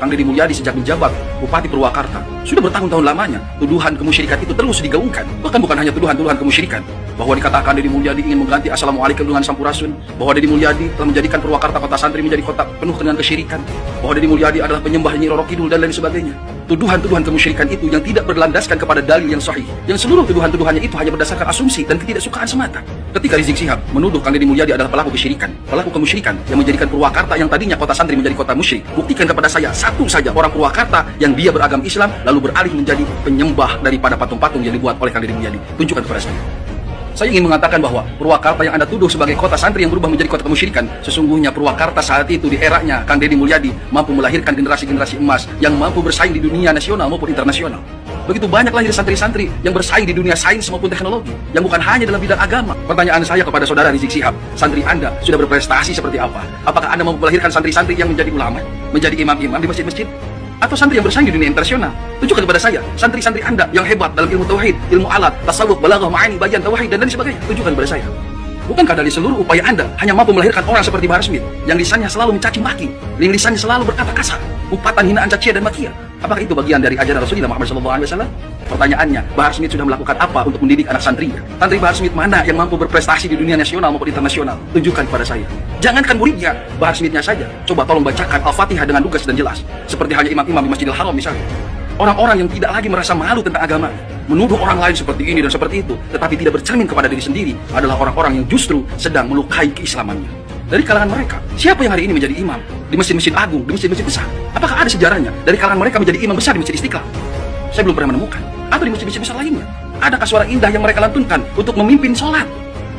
Kang Deddy Mulyadi sejak menjabat Bupati Purwakarta sudah bertahun-tahun lamanya tuduhan kemusyrikan itu terus digaungkan. Bahkan bukan hanya tuduhan kemusyrikan, bahwa dikatakan Deddy Mulyadi ingin mengganti Assalamualaikum dengan Sampurasun, bahwa Deddy Mulyadi telah menjadikan Purwakarta kota santri menjadi kota penuh dengan kesyirikan, bahwa Deddy Mulyadi adalah penyembah Nyi Roro Kidul dan lain sebagainya. Tuduhan-tuduhan kemusyrikan itu yang tidak berlandaskan kepada dalil yang sahih, yang seluruh tuduhan-tuduhannya itu hanya berdasarkan asumsi dan ketidaksukaan semata. Ketika Rizik Syihab menuduh Kang Deddy Mulyadi adalah pelaku kesyirikan, pelaku kemusyrikan yang menjadikan Purwakarta yang tadinya kota santri menjadi kota musyrik, buktikan kepada saya satu saja orang Purwakarta yang dia beragama Islam lalu beralih menjadi penyembah daripada patung-patung yang dibuat oleh Kang Deddy Mulyadi. Tunjukkan kepada saya. Saya ingin mengatakan bahwa Purwakarta yang Anda tuduh sebagai kota santri yang berubah menjadi kota kemusyrikan, sesungguhnya Purwakarta saat itu di eranya Kang Deddy Mulyadi mampu melahirkan generasi-generasi emas yang mampu bersaing di dunia nasional maupun internasional. Begitu banyak lahir santri-santri yang bersaing di dunia sains maupun teknologi, yang bukan hanya dalam bidang agama. Pertanyaan saya kepada saudara Rizik Syihab, santri Anda sudah berprestasi seperti apa? Apakah Anda mampu melahirkan santri-santri yang menjadi ulama, menjadi imam-imam di masjid-masjid? Atau santri yang bersaing di dunia internasional? Tunjukkan kepada saya santri-santri Anda yang hebat dalam ilmu tauhid, ilmu alat, tasawuf, balaghah, ma'ani, bayan, tauhid dan lain sebagainya. Tunjukkan kepada saya. Bukankah dari seluruh upaya Anda hanya mampu melahirkan orang seperti Bahar Smith yang lisannya selalu mencaci maki, yang lisannya selalu berkata kasar, umpatan hinaan, cacian dan makian? Apakah itu bagian dari ajaran Rasulullah Muhammad SAW? Pertanyaannya, Bahar Smith sudah melakukan apa untuk mendidik anak santrinya? Santri Bahar Smith mana yang mampu berprestasi di dunia nasional maupun internasional? Tunjukkan kepada saya. Jangankan muridnya, Bahar Smithnya saja. Coba tolong bacakan Al-Fatihah dengan lugas dan jelas. Seperti halnya imam-imam di Masjidil Haram misalnya. Orang-orang yang tidak lagi merasa malu tentang agama, menuduh orang lain seperti ini dan seperti itu, tetapi tidak bercermin kepada diri sendiri, adalah orang-orang yang justru sedang melukai keislamannya. Dari kalangan mereka, siapa yang hari ini menjadi imam di masjid-masjid agung, di masjid-masjid besar? Apakah ada sejarahnya dari kalangan mereka menjadi imam besar di Masjid Istiqlal? Saya belum pernah menemukan. Atau di masjid-masjid besar lainnya, adakah suara indah yang mereka lantunkan untuk memimpin sholat?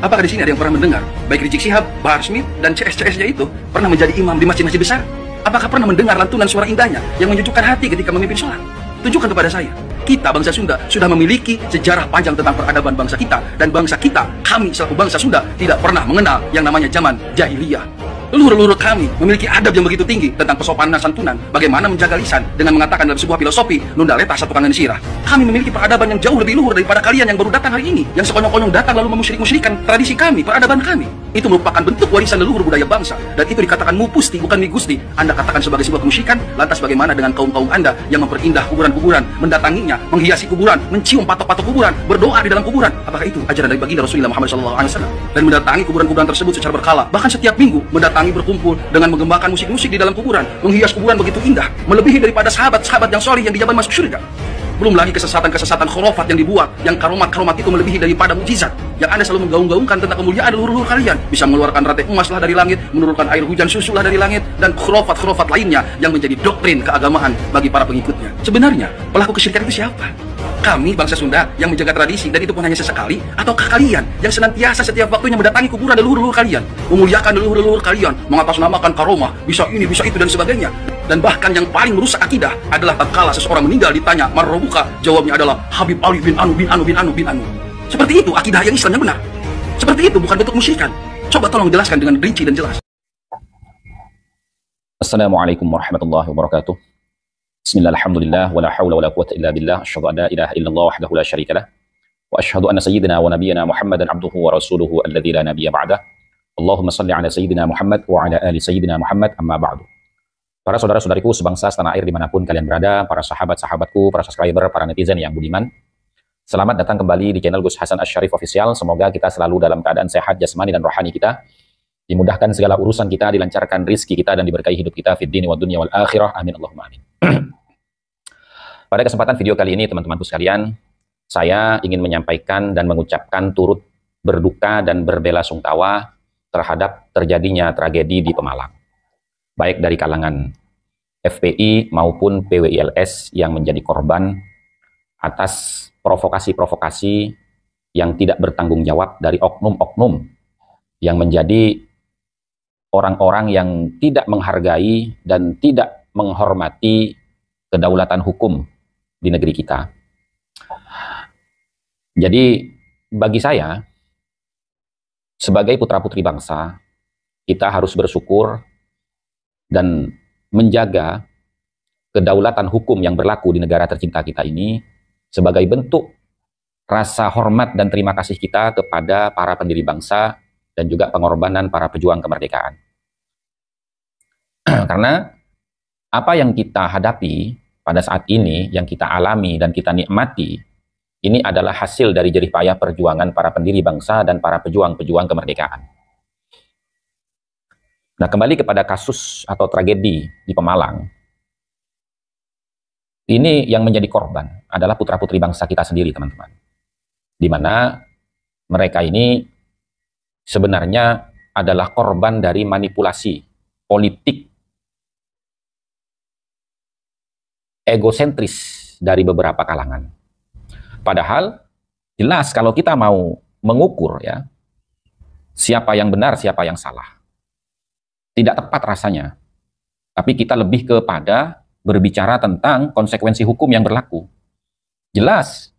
Apakah di sini ada yang pernah mendengar baik Rizik Syihab, Bahar Smith, dan CS-CS-nya itu pernah menjadi imam di masjid-masjid besar? Apakah pernah mendengar lantunan suara indahnya yang menyejukkan hati ketika memimpin sholat? Tunjukkan kepada saya. Kita bangsa Sunda sudah memiliki sejarah panjang tentang peradaban bangsa kita, dan bangsa kita, kami selaku bangsa Sunda tidak pernah mengenal yang namanya zaman jahiliyah. Leluhur-leluhur kami memiliki adab yang begitu tinggi tentang kesopanan dan santunan, bagaimana menjaga lisan dengan mengatakan dalam sebuah filosofi nunda letah satu kangen sirah. Kami memiliki peradaban yang jauh lebih luhur daripada kalian yang baru datang hari ini, yang sekonyong-konyong datang lalu memusyrik-musyrikan tradisi kami, peradaban kami. Itu merupakan bentuk warisan leluhur budaya bangsa, dan itu dikatakan mupusti bukan migusti. Anda katakan sebagai sebuah kemusyrikan, lantas bagaimana dengan kaum-kaum Anda yang memperindah kuburan-kuburan, mendatanginya, menghiasi kuburan, mencium patok-patok kuburan, berdoa di dalam kuburan? Apakah itu ajaran dari baginda Rasulullah Muhammad SAW? Dan mendatangi kuburan-kuburan tersebut secara berkala, bahkan setiap minggu mendatangi berkumpul dengan mengembangkan musik-musik di dalam kuburan, menghias kuburan begitu indah, melebihi daripada sahabat-sahabat yang soleh yang dijamin masuk surga. Belum lagi kesesatan-kesesatan khurafat yang dibuat, yang karomat-karomat itu melebihi daripada mukjizat yang Anda selalu menggaung-gaungkan tentang kemuliaan leluhur kalian, bisa mengeluarkan rantai emas lah dari langit, menurunkan air hujan susu lah dari langit, dan khurafat-khurafat lainnya yang menjadi doktrin keagamaan bagi para pengikutnya. Sebenarnya pelaku kesyirikan itu siapa? Kami bangsa Sunda yang menjaga tradisi, dan itu pun hanya sesekali, ataukah kalian yang senantiasa setiap waktunya mendatangi kuburan leluhur-leluhur kalian, memuliakan leluhur-leluhur kalian, mengatasnamakan karomah, bisa ini, bisa itu dan sebagainya? Dan bahkan yang paling merusak akidah adalah tatkala seseorang meninggal ditanya marrobuka, jawabnya adalah Habib Ali bin Anu bin Anu bin Anu bin Anu. Seperti itu akidah yang Islam yang benar. Seperti itu bukan bentuk musyrikan. Coba tolong jelaskan dengan rinci dan jelas. Assalamualaikum warahmatullahi wabarakatuh. Bismillah, alhamdulillah, wa la hawla wa la quwwata illa billah, asyhadu an la ilaha illallah wahdahu la syarika lah, wa asyhadu anna sayyidina wa nabiyyana Muhammadan abduhu wa rasuluhu alladzi la nabiyya ba'dah. Allahumma salli ala sayyidina Muhammad wa ala ali sayyidina Muhammad, amma ba'du. Para saudara-saudariku sebangsa setanah air dimanapun kalian berada, para sahabat-sahabatku, para subscriber, para netizen yang budiman, selamat datang kembali di channel Gus Hasan Asyarif Official. Semoga kita selalu dalam keadaan sehat jasmani dan rohani kita, dimudahkan segala urusan kita, dilancarkan rizki kita, dan diberkahi hidup kita fid dini wad dunya wal akhirah. Amin Allahumma amin. Pada kesempatan video kali ini teman-temanku sekalian, saya ingin menyampaikan dan mengucapkan turut berduka dan berbelasungkawa terhadap terjadinya tragedi di Pemalang, baik dari kalangan FPI maupun PWILS yang menjadi korban atas provokasi-provokasi yang tidak bertanggung jawab dari oknum-oknum yang menjadi orang-orang yang tidak menghargai dan tidak menghormati kedaulatan hukum di negeri kita. Jadi bagi saya, sebagai putra-putri bangsa, kita harus bersyukur dan menjaga kedaulatan hukum yang berlaku di negara tercinta kita ini sebagai bentuk rasa hormat dan terima kasih kita kepada para pendiri bangsa dan juga pengorbanan para pejuang kemerdekaan. Karena apa yang kita hadapi pada saat ini, yang kita alami dan kita nikmati, ini adalah hasil dari jerih payah perjuangan para pendiri bangsa dan para pejuang-pejuang kemerdekaan. Nah, kembali kepada kasus atau tragedi di Pemalang. Ini yang menjadi korban adalah putra-putri bangsa kita sendiri, teman-teman. Di mana mereka ini sebenarnya adalah korban dari manipulasi politik egosentris dari beberapa kalangan. Padahal jelas kalau kita mau mengukur ya siapa yang benar, siapa yang salah, tidak tepat rasanya. Tapi kita lebih kepada berbicara tentang konsekuensi hukum yang berlaku. Jelas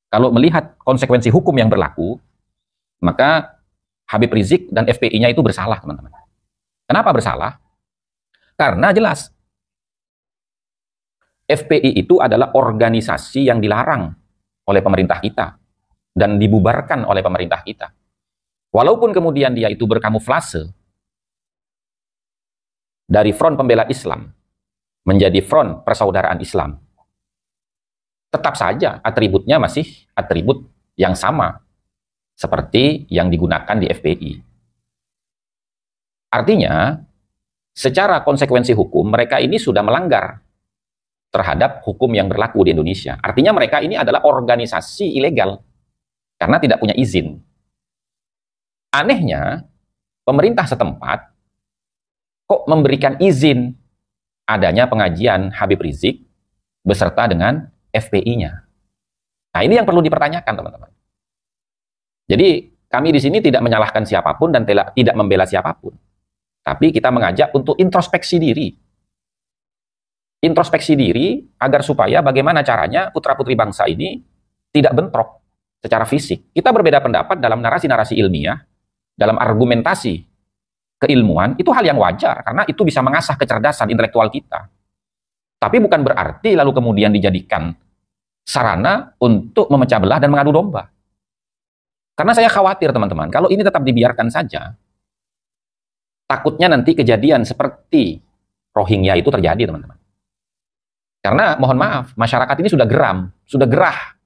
kalau melihat konsekuensi hukum yang berlaku, maka Habib Rizik dan FPI-nya itu bersalah, teman-teman. Kenapa bersalah? Karena jelas FPI itu adalah organisasi yang dilarang oleh pemerintah kita dan dibubarkan oleh pemerintah kita. Walaupun kemudian dia itu berkamuflase dari Front Pembela Islam menjadi Front Persaudaraan Islam, tetap saja atributnya masih atribut yang sama seperti yang digunakan di FPI. Artinya, secara konsekuensi hukum, mereka ini sudah melanggar terhadap hukum yang berlaku di Indonesia. Artinya mereka ini adalah organisasi ilegal karena tidak punya izin. Anehnya, pemerintah setempat kok memberikan izin adanya pengajian Habib Rizik beserta dengan FPI-nya. Nah, ini yang perlu dipertanyakan, teman-teman. Jadi, kami di sini tidak menyalahkan siapapun dan tidak membela siapapun. Tapi kita mengajak untuk introspeksi diri. Introspeksi diri agar supaya bagaimana caranya putra-putri bangsa ini tidak bentrok secara fisik. Kita berbeda pendapat dalam narasi-narasi ilmiah, dalam argumentasi keilmuan, itu hal yang wajar karena itu bisa mengasah kecerdasan intelektual kita. Tapi bukan berarti lalu kemudian dijadikan sarana untuk memecah belah dan mengadu domba. Karena saya khawatir, teman-teman, kalau ini tetap dibiarkan saja, takutnya nanti kejadian seperti Rohingya itu terjadi, teman-teman. Karena mohon maaf, masyarakat ini sudah geram, sudah gerah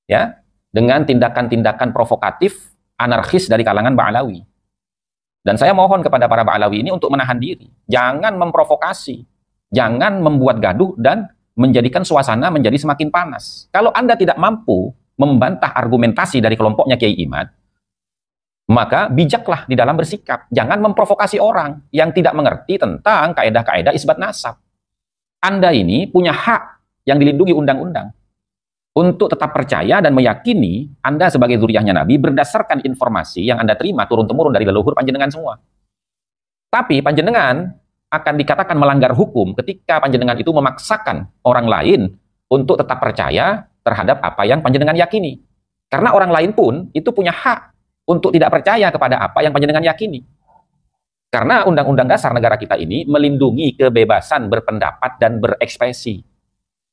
ya dengan tindakan-tindakan provokatif, anarkis dari kalangan Ba'alawi. Dan saya mohon kepada para Ba'alawi ini untuk menahan diri. Jangan memprovokasi, jangan membuat gaduh dan menjadikan suasana menjadi semakin panas. Kalau Anda tidak mampu membantah argumentasi dari kelompoknya Kiai Imad, maka bijaklah di dalam bersikap. Jangan memprovokasi orang yang tidak mengerti tentang kaedah-kaedah isbat nasab. Anda ini punya hak yang dilindungi undang-undang untuk tetap percaya dan meyakini Anda sebagai zuriyahnya Nabi berdasarkan informasi yang Anda terima turun-temurun dari leluhur panjenengan semua. Tapi panjenengan akan dikatakan melanggar hukum ketika panjenengan itu memaksakan orang lain untuk tetap percaya terhadap apa yang panjenengan yakini. Karena orang lain pun itu punya hak untuk tidak percaya kepada apa yang panjenengan yakini. Karena Undang-Undang Dasar negara kita ini melindungi kebebasan berpendapat dan berekspresi.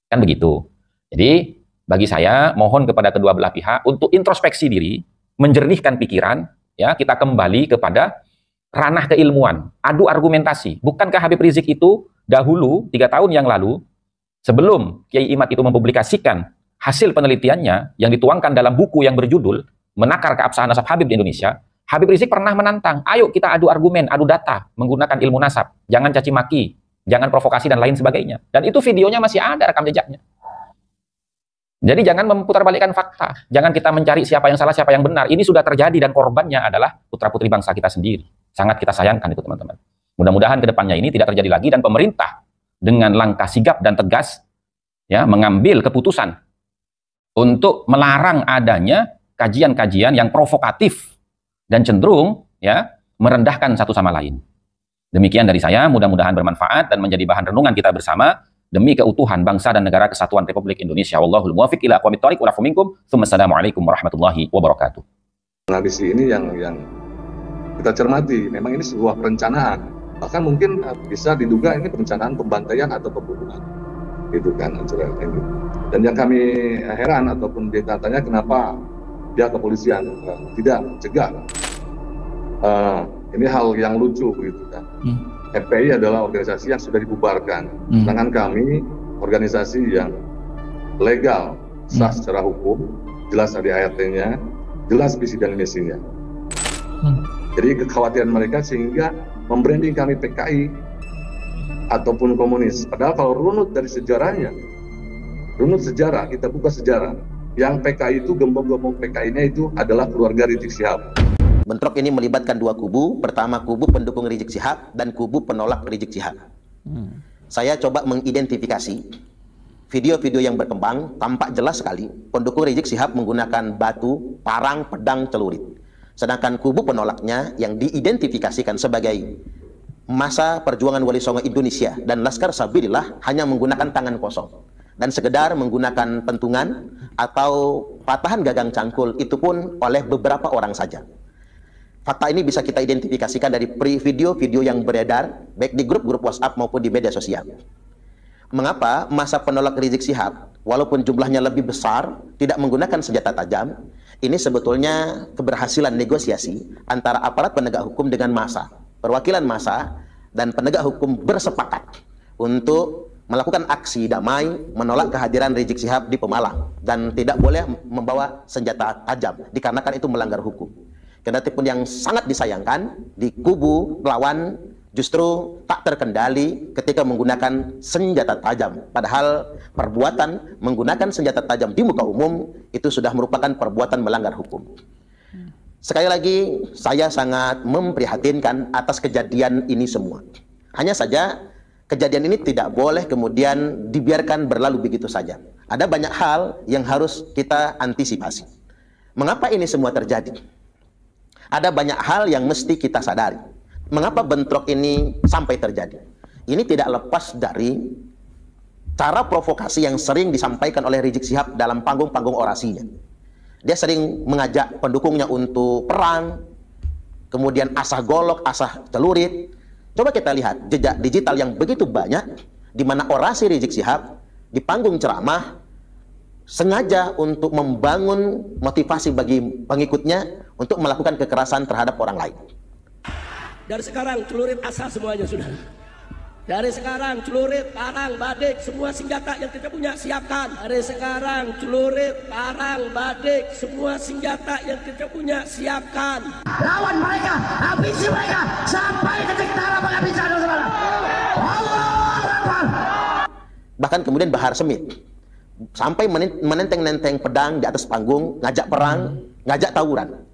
Kan begitu. Jadi, bagi saya, mohon kepada kedua belah pihak untuk introspeksi diri, menjernihkan pikiran, ya, kita kembali kepada ranah keilmuan, adu argumentasi. Bukankah Habib Rizik itu dahulu, 3 tahun yang lalu, sebelum Kiai Imad itu mempublikasikan hasil penelitiannya yang dituangkan dalam buku yang berjudul Menakar Keabsahan Nasab Habib di Indonesia, Habib Rizik pernah menantang, ayo kita adu argumen, adu data, menggunakan ilmu nasab. Jangan caci maki, jangan provokasi, dan lain sebagainya. Dan itu videonya masih ada, rekam jejaknya. Jadi jangan memutarbalikkan fakta. Jangan kita mencari siapa yang salah, siapa yang benar. Ini sudah terjadi dan korbannya adalah putra-putri bangsa kita sendiri. Sangat kita sayangkan itu, teman-teman. Mudah-mudahan ke depannya ini tidak terjadi lagi dan pemerintah dengan langkah sigap dan tegas ya mengambil keputusan untuk melarang adanya kajian-kajian yang provokatif dan cenderung ya merendahkan satu sama lain. Demikian dari saya, mudah-mudahan bermanfaat dan menjadi bahan renungan kita bersama demi keutuhan bangsa dan negara kesatuan Republik Indonesia. Wallahul muwaffiq ila aqwamit thoriq wa lakum minkum. Assalamualaikum warahmatullahi wabarakatuh. Analisis ini yang kita cermati, memang ini sebuah perencanaan. Bahkan mungkin bisa diduga ini perencanaan pembantaian atau pembunuhan. Gitu kan, Dan yang kami heran ataupun ditanya kenapa pihak kepolisian tidak mencegah. Ini hal yang lucu begitu kan. FPI adalah organisasi yang sudah dibubarkan, sedangkan kami organisasi yang legal, sah secara hukum, jelas ada ART-nya, jelas visi dan misinya. Jadi kekhawatiran mereka sehingga membranding kami PKI ataupun komunis. Padahal kalau runut dari sejarahnya, runut sejarah, kita buka sejarah, yang PKI itu, gembong-gembong PKI-nya itu adalah keluarga Rizik Syihab. Bentrok ini melibatkan dua kubu, pertama kubu pendukung Rizik Syihab dan kubu penolak Rizik Syihab. Saya coba mengidentifikasi video-video yang berkembang, tampak jelas sekali pendukung Rizik Syihab menggunakan batu, parang, pedang, celurit. Sedangkan kubu penolaknya yang diidentifikasikan sebagai Masa Perjuangan Wali Songo Indonesia dan Laskar Sabilillah hanya menggunakan tangan kosong dan sekedar menggunakan pentungan atau patahan gagang cangkul, itu pun oleh beberapa orang saja. Fakta ini bisa kita identifikasikan dari video-video yang beredar baik di grup-grup WhatsApp maupun di media sosial. Mengapa masa penolak Rizik Syihab walaupun jumlahnya lebih besar tidak menggunakan senjata tajam? Ini sebetulnya keberhasilan negosiasi antara aparat penegak hukum dengan massa. Perwakilan massa dan penegak hukum bersepakat untuk melakukan aksi damai menolak kehadiran Rizik Syihab di Pemalang dan tidak boleh membawa senjata tajam dikarenakan itu melanggar hukum. Kendatipun yang sangat disayangkan di kubu lawan justru tak terkendali ketika menggunakan senjata tajam. Padahal perbuatan menggunakan senjata tajam di muka umum itu sudah merupakan perbuatan melanggar hukum. Sekali lagi, saya sangat memprihatinkan atas kejadian ini semua. Hanya saja, kejadian ini tidak boleh kemudian dibiarkan berlalu begitu saja. Ada banyak hal yang harus kita antisipasi. Mengapa ini semua terjadi? Ada banyak hal yang mesti kita sadari. Mengapa bentrok ini sampai terjadi? Ini tidak lepas dari cara provokasi yang sering disampaikan oleh Rizik Syihab dalam panggung-panggung orasinya. Dia sering mengajak pendukungnya untuk perang, kemudian asah golok, asah celurit. Coba kita lihat jejak digital yang begitu banyak, di mana orasi Rizik Syihab di panggung ceramah sengaja untuk membangun motivasi bagi pengikutnya untuk melakukan kekerasan terhadap orang lain. Dari sekarang celurit asah semuanya sudah. Dari sekarang celurit, parang, badik, semua senjata yang kita punya siapkan. Dari sekarang celurit, parang, badik, semua senjata yang kita punya siapkan. Lawan mereka, habisi mereka sampai titik darah penghabisan. Allah Akbar. Bahkan kemudian Bahar Smith sampai menenteng-nenteng pedang di atas panggung, ngajak perang, ngajak tawuran.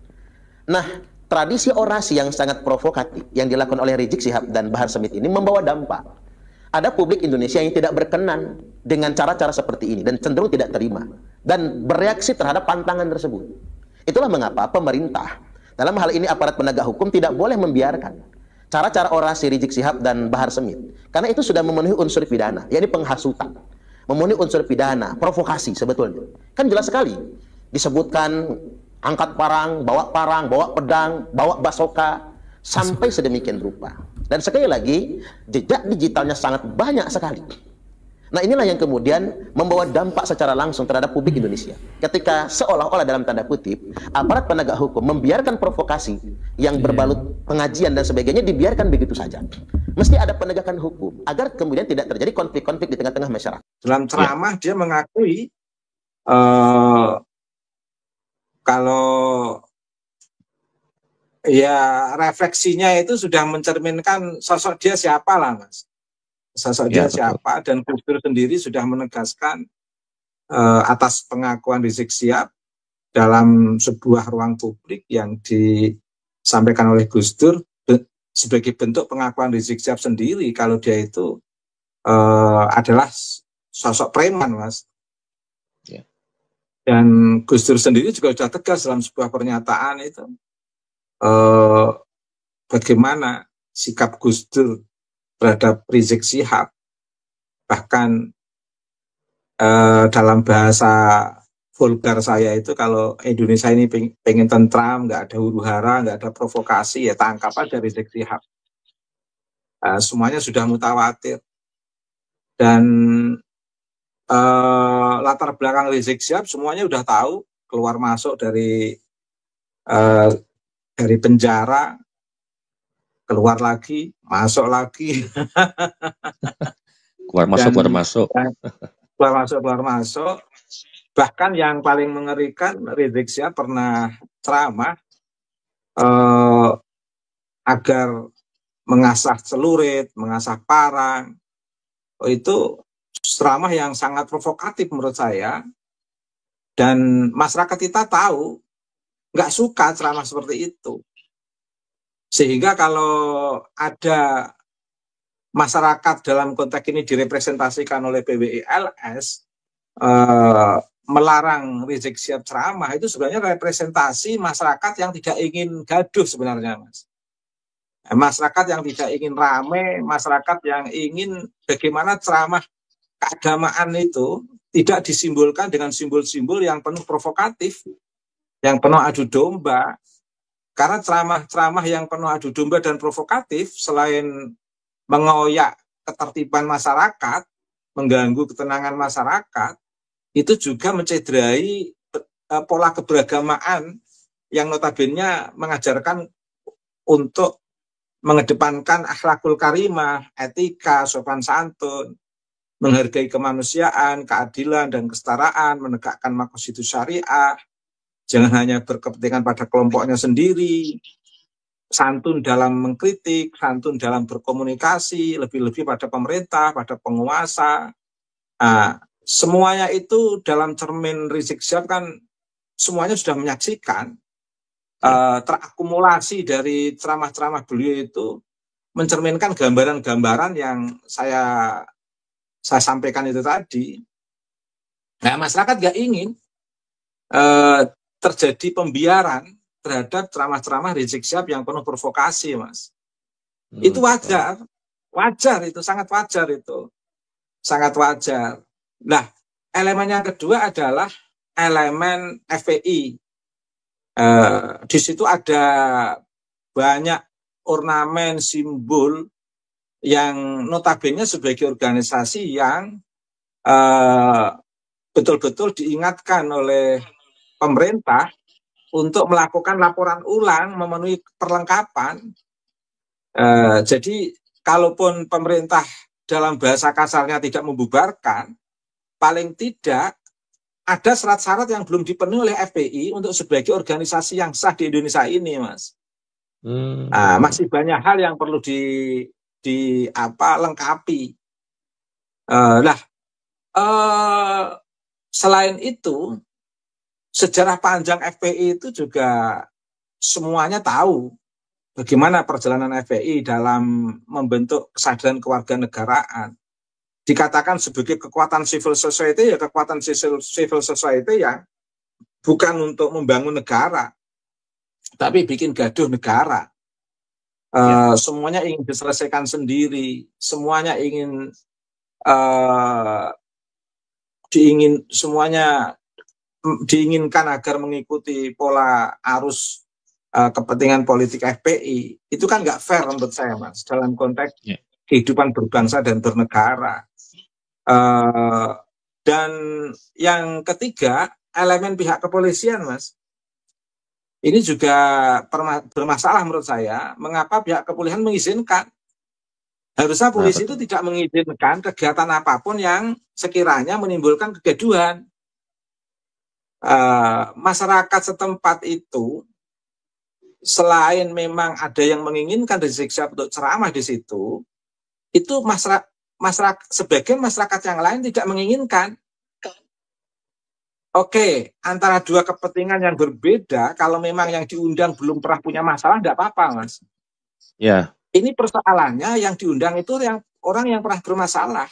Nah, tradisi orasi yang sangat provokatif yang dilakukan oleh Rizik Syihab dan Bahar Smith ini membawa dampak. Ada publik Indonesia yang tidak berkenan dengan cara-cara seperti ini dan cenderung tidak terima dan bereaksi terhadap pantangan tersebut. Itulah mengapa pemerintah, dalam hal ini aparat penegak hukum, tidak boleh membiarkan cara-cara orasi Rizik Syihab dan Bahar Smith, karena itu sudah memenuhi unsur pidana, yakni penghasutan. Memenuhi unsur pidana, provokasi sebetulnya. Kan jelas sekali disebutkan angkat parang, bawa pedang, bawa basoka, sampai sedemikian rupa. Dan sekali lagi, jejak digitalnya sangat banyak sekali. Nah, inilah yang kemudian membawa dampak secara langsung terhadap publik Indonesia. Ketika seolah-olah dalam tanda kutip, aparat penegak hukum membiarkan provokasi yang berbalut pengajian dan sebagainya dibiarkan begitu saja. Mesti ada penegakan hukum agar kemudian tidak terjadi konflik-konflik di tengah-tengah masyarakat. Dalam ceramah dia mengakui kalau ya refleksinya itu sudah mencerminkan sosok dia siapa lah, Mas. Sosok dia siapa, dan Gus Dur sendiri sudah menegaskan atas pengakuan Rizik Syihab dalam sebuah ruang publik yang disampaikan oleh Gus Dur sebagai bentuk pengakuan Rizik Syihab sendiri kalau dia itu adalah sosok preman, Mas. Dan Gus Dur sendiri juga sudah tegas dalam sebuah pernyataan itu bagaimana sikap Gus Dur terhadap Rizik Syihab, bahkan dalam bahasa vulgar saya itu, kalau Indonesia ini pengen tentram, nggak ada huru hara, nggak ada provokasi, ya tangkap aja Rizik Syihab. Semuanya sudah mutawatir. Dan latar belakang Rizik Syihab semuanya udah tahu, keluar masuk dari penjara, keluar lagi, masuk lagi. Keluar masuk, keluar masuk. Keluar masuk, keluar masuk. Bahkan yang paling mengerikan, Rizik Syihab pernah ceramah agar mengasah celurit, mengasah parang. Itu ceramah yang sangat provokatif menurut saya. Dan masyarakat kita tahu, nggak suka ceramah seperti itu. Sehingga kalau ada masyarakat dalam konteks ini direpresentasikan oleh PWILS, melarang Rizik Syihab ceramah, itu sebenarnya representasi masyarakat yang tidak ingin gaduh sebenarnya, Mas. Masyarakat yang tidak ingin rame, masyarakat yang ingin bagaimana ceramah keagamaan itu tidak disimbolkan dengan simbol-simbol yang penuh provokatif, yang penuh adu domba. Karena ceramah-ceramah yang penuh adu domba dan provokatif, selain mengoyak ketertiban masyarakat, mengganggu ketenangan masyarakat, itu juga mencederai pola keberagamaan yang notabene mengajarkan untuk mengedepankan akhlakul karimah, etika, sopan santun, menghargai kemanusiaan, keadilan, dan kesetaraan, menegakkan maqasidus syariah, jangan hanya berkepentingan pada kelompoknya sendiri, santun dalam mengkritik, santun dalam berkomunikasi, lebih-lebih pada pemerintah, pada penguasa. Semuanya itu dalam cermin Rizik Syihab kan semuanya sudah menyaksikan. Terakumulasi dari ceramah-ceramah beliau itu mencerminkan gambaran-gambaran yang saya sampaikan itu tadi. Nah, masyarakat nggak ingin terjadi pembiaran terhadap ceramah-ceramah Rizik Syihab yang penuh provokasi, Mas. Itu wajar itu sangat wajar itu, sangat wajar. Nah, elemen yang kedua adalah elemen FPI. Di situ ada banyak ornamen, simbol yang notabene sebagai organisasi yang betul-betul diingatkan oleh pemerintah untuk melakukan laporan ulang, memenuhi perlengkapan. Jadi, kalaupun pemerintah dalam bahasa kasarnya tidak membubarkan, paling tidak ada syarat-syarat yang belum dipenuhi oleh FPI untuk sebagai organisasi yang sah di Indonesia ini, Mas. Masih banyak hal yang perlu lengkapi. Selain itu, sejarah panjang FPI itu juga semuanya tahu bagaimana perjalanan FPI dalam membentuk kesadaran kewarganegaraan. Dikatakan sebagai kekuatan civil society, ya kekuatan civil society yang bukan untuk membangun negara, tapi bikin gaduh negara. Semuanya ingin diselesaikan sendiri, semuanya semuanya diinginkan agar mengikuti pola arus kepentingan politik FPI. Itu kan nggak fair menurut saya, Mas, dalam konteks kehidupan berbangsa dan bernegara. Dan yang ketiga, elemen pihak kepolisian, Mas. Ini juga bermasalah menurut saya. Mengapa pihak kepolisian mengizinkan? Harusnya polisi itu tidak mengizinkan kegiatan apapun yang sekiranya menimbulkan kegaduhan. Masyarakat setempat itu, selain memang ada yang menginginkan Rizik Syihab untuk ceramah di situ, itu sebagian masyarakat yang lain tidak menginginkan. Oke, antara dua kepentingan yang berbeda, kalau memang yang diundang belum pernah punya masalah, tidak apa-apa, Mas. Ya. Ini persoalannya yang diundang itu orang yang pernah bermasalah.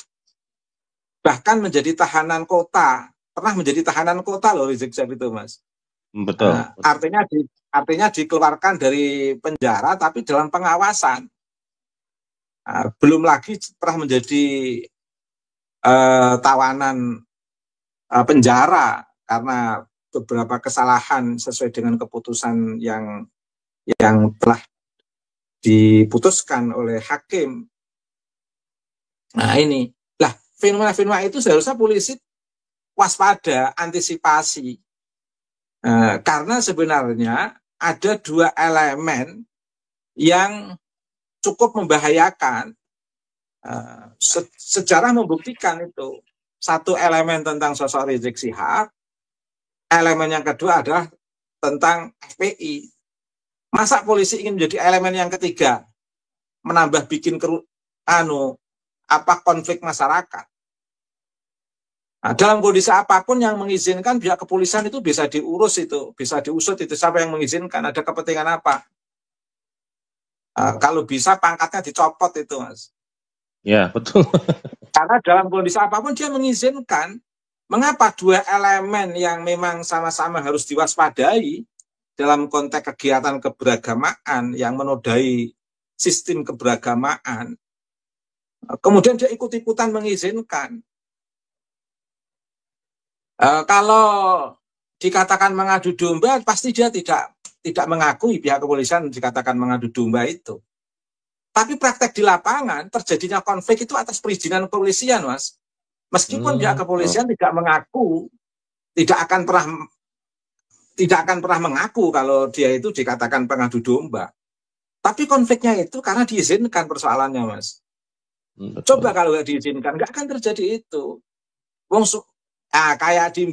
Bahkan menjadi tahanan kota. Pernah menjadi tahanan kota loh Rizik Syihab itu, Mas. Betul. Artinya dikeluarkan dari penjara, tapi dalam pengawasan. Belum lagi pernah menjadi tawanan penjara karena beberapa kesalahan sesuai dengan keputusan yang telah diputuskan oleh hakim. Nah ini, fenomena-fenomena itu seharusnya polisi waspada, antisipasi. Karena sebenarnya ada dua elemen yang cukup membahayakan. Sejarah membuktikan itu. Satu elemen tentang sosok Rizik Syihab, elemen yang kedua adalah tentang FPI. Masa polisi ingin menjadi elemen yang ketiga, menambah bikin konflik masyarakat? Nah, dalam kondisi apapun yang mengizinkan pihak kepolisian itu bisa diurus itu, bisa diusut itu, siapa yang mengizinkan, ada kepentingan apa? Kalau bisa pangkatnya dicopot itu, Mas. Ya, betul. Karena dalam kondisi apapun dia mengizinkan. Mengapa dua elemen yang memang sama-sama harus diwaspadai dalam konteks kegiatan keberagamaan yang menodai sistem keberagamaan, kemudian dia ikut-ikutan mengizinkan? Kalau dikatakan mengadu domba, pasti dia tidak mengakui, pihak kepolisian dikatakan mengadu domba itu. Tapi praktek di lapangan terjadinya konflik itu atas perizinan kepolisian, Mas. Meskipun pihak kepolisian tidak mengaku, tidak akan pernah mengaku kalau dia itu dikatakan pengadu domba. Tapi konfliknya itu karena diizinkan persoalannya, Mas. Coba kalau nggak diizinkan, nggak akan terjadi itu. Kayak di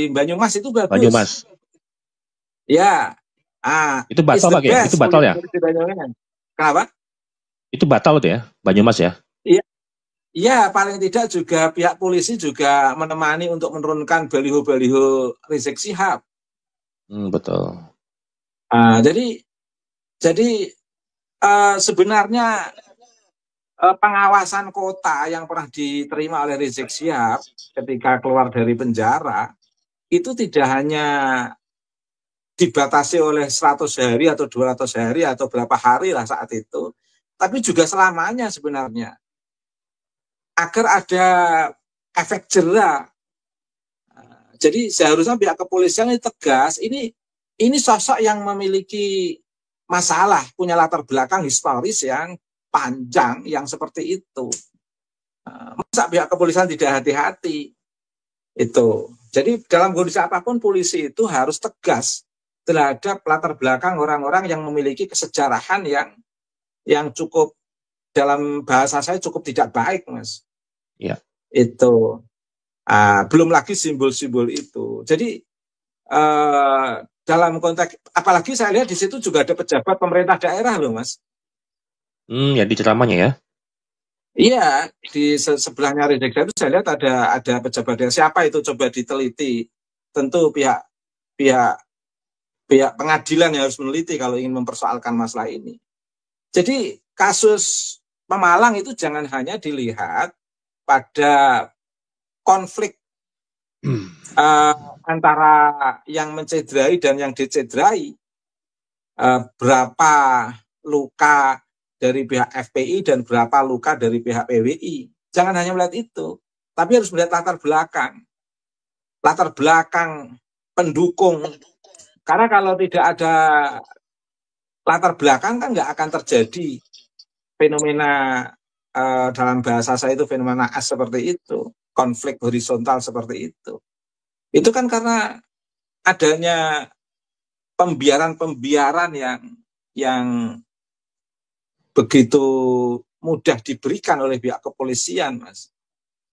Banyumas itu bagus. Banyumas. Ya. Itu batal Pak ya? Itu batal ya? Kenapa? Itu batal tuh ya, Banyumas ya? Iya, paling tidak juga pihak polisi juga menemani untuk menurunkan baliho-baliho Rizik Syihab. Betul. Jadi sebenarnya pengawasan kota yang pernah diterima oleh Rizik Syihab ketika keluar dari penjara itu tidak hanya dibatasi oleh 100 hari atau 200 hari atau berapa hari lah saat itu, tapi juga selamanya sebenarnya, agar ada efek jera. Jadi seharusnya pihak kepolisian ini tegas, ini sosok yang memiliki masalah, punya latar belakang historis yang panjang yang seperti itu. Masa pihak kepolisian tidak hati-hati? Itu. Jadi dalam kondisi apapun polisi itu harus tegas terhadap latar belakang orang-orang yang memiliki kesejarahan yang cukup, dalam bahasa saya cukup tidak baik, Mas. Ya. Itu. Belum lagi simbol-simbol itu. Jadi dalam konteks, apalagi saya lihat di situ juga ada pejabat pemerintah daerah loh, Mas. Ya di ceramahnya ya. Iya, di sebelahnya Rizik Syihab itu saya lihat ada pejabat daerah. Siapa itu, coba diteliti. Tentu pihak pengadilan yang harus meneliti kalau ingin mempersoalkan masalah ini. Jadi kasus Pemalang itu jangan hanya dilihat pada konflik antara yang mencederai dan yang dicederai. Berapa luka dari pihak FPI dan berapa luka dari pihak PWI. Jangan hanya melihat itu, tapi harus melihat latar belakang pendukung. Karena kalau tidak ada latar belakang kan nggak akan terjadi fenomena, dalam bahasa saya itu fenomena as seperti itu, konflik horizontal seperti itu. Itu kan karena adanya pembiaran yang begitu mudah diberikan oleh pihak kepolisian, Mas.